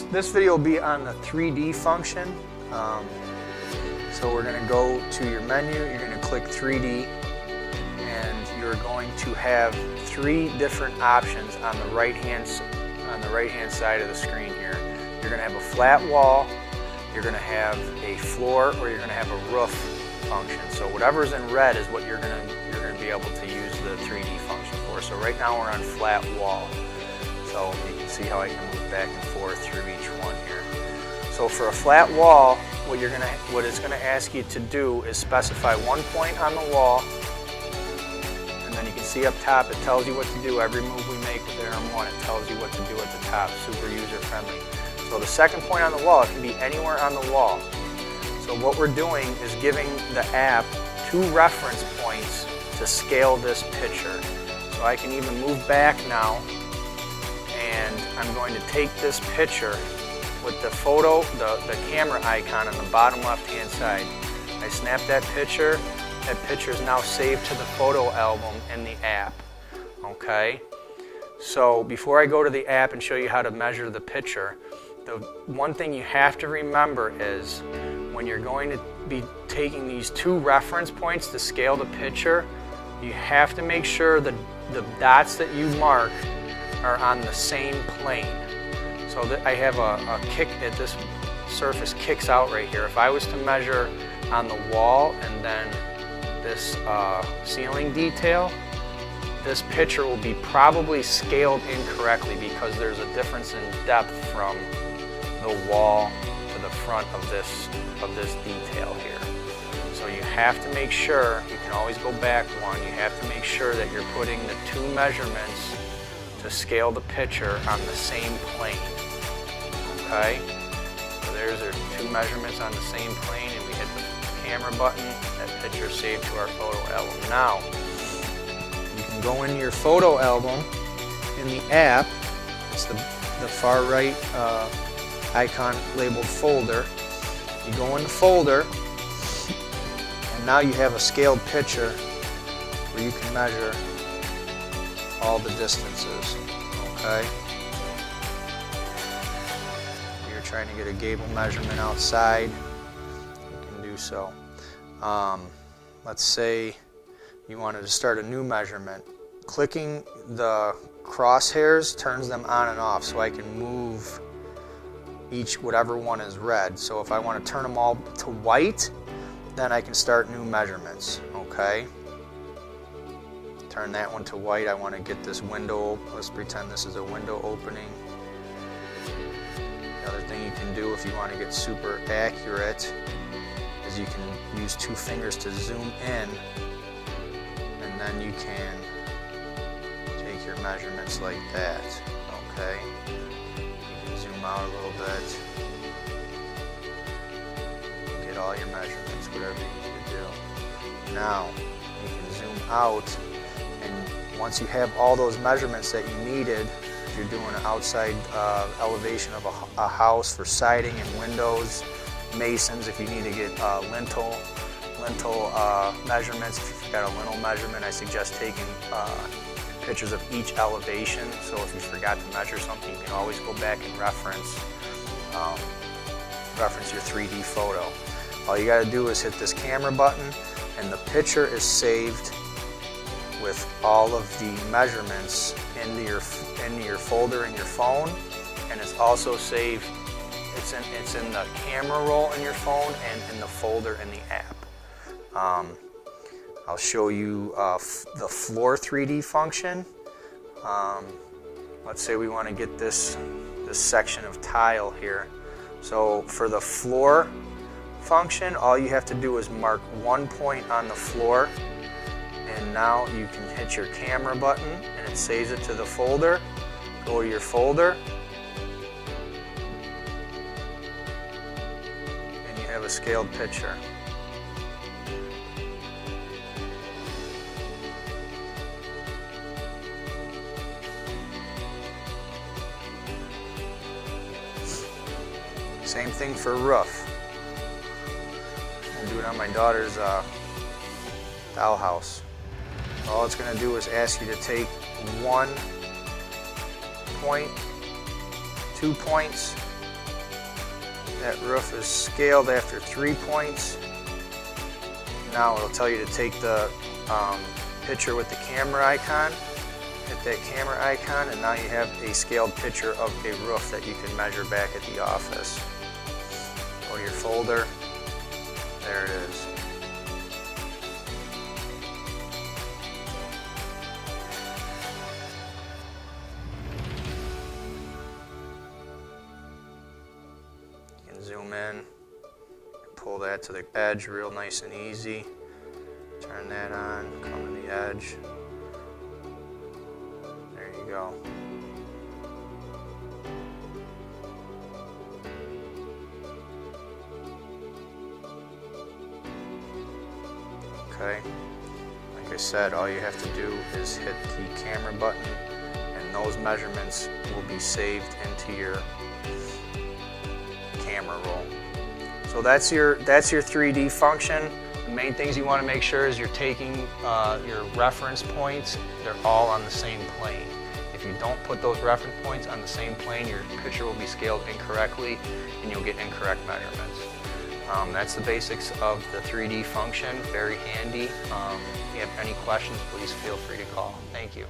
this video will be on the 3D function. So we're going to go to your menu, you're going to click 3D, and you're going to have 3 different options on the right hand side of the screen here. You're going to have a flat wall, you're going to have a floor, or you're going to have a roof function. So whatever's in red is what you're going to be able to use the 3D function for. So right now we're on flat wall. So you can see how I can move back and forth through each one here. So for a flat wall, what it's going to ask you to do is specify one point on the wall, and then you can see up top it tells you what to do. Every move we make with ARM1, it tells you what to do at the top. Super user friendly. So the second point on the wall, it can be anywhere on the wall. So what we're doing is giving the app 2 reference points to scale this picture. So I can even move back now, and I'm going to take this picture with the the camera icon on the bottom left hand side. I snap that picture is now saved to the photo album in the app. Okay? So before I go to the app and show you how to measure the picture, the one thing you have to remember is when you're going to be taking these 2 reference points to scale the picture, you have to make sure that the dots that you mark are on the same plane. So that I have a kick at this surface kicks out right here. If I was to measure on the wall and then this ceiling detail, this picture will be probably scaled incorrectly because there's a difference in depth from the wall to the front of this detail here. So you have to make sure, you can always go back one, you have to make sure that you're putting the 2 measurements to scale the picture on the same plane. Okay? So there's our 2 measurements on the same plane, and we hit the camera button, that picture is saved to our photo album. Now, you can go into your photo album in the app, it's the far right icon labeled folder. You go in the folder, and now you have a scaled picture where you can measure all the distances. Okay? If you're trying to get a gable measurement outside, you can do so. Let's say you wanted to start a new measurement. Clicking the crosshairs turns them on and off, so I can move whatever one is red. So if I want to turn them all to white, then I can start new measurements. Okay? Turn that one to white. I want to get this window, let's pretend this is a window opening. The other thing you can do if you want to get super accurate is you can use 2 fingers to zoom in, and then you can take your measurements like that. Okay? Zoom out a little bit. Get all your measurements, whatever you need to do. Now, you can zoom out, and once you have all those measurements that you needed, if you're doing an outside elevation of a house for siding and windows, masons, if you need to get lintel measurements, if you've got a lintel measurement, I suggest taking pictures of each elevation. So if you forgot to measure something, you can always go back and reference your 3D photo. All you got to do is hit this camera button, and the picture is saved with all of the measurements into your folder in your phone, and it's also saved. It's in the camera roll in your phone and in the folder in the app. I'll show you the floor 3D function. Let's say we want to get this section of tile here. So for the floor function, all you have to do is mark 1 point on the floor, and now you can hit your camera button and it saves it to the folder. Go to your folder, and you have a scaled picture. Same thing for roof. We'll do it on my daughter's dollhouse. All it's going to do is ask you to take 1 point, 2 points, That roof is scaled after 3 points. Now it'll tell you to take the picture with the camera icon. Hit that camera icon, and now you have a scaled picture of a roof that you can measure back at the office. Go to your folder. There it is. You can zoom in, pull that to the edge real nice and easy. Turn that on, come to the edge. There you go. Okay, like I said, all you have to do is hit the camera button and those measurements will be saved into your camera roll. So that's your 3D function. The main things you want to make sure is you're taking your reference points, they're all on the same plane. If you don't put those reference points on the same plane, your picture will be scaled incorrectly and you'll get incorrect measurements. That's the basics of the 3D function, very handy. If you have any questions, please feel free to call. Thank you.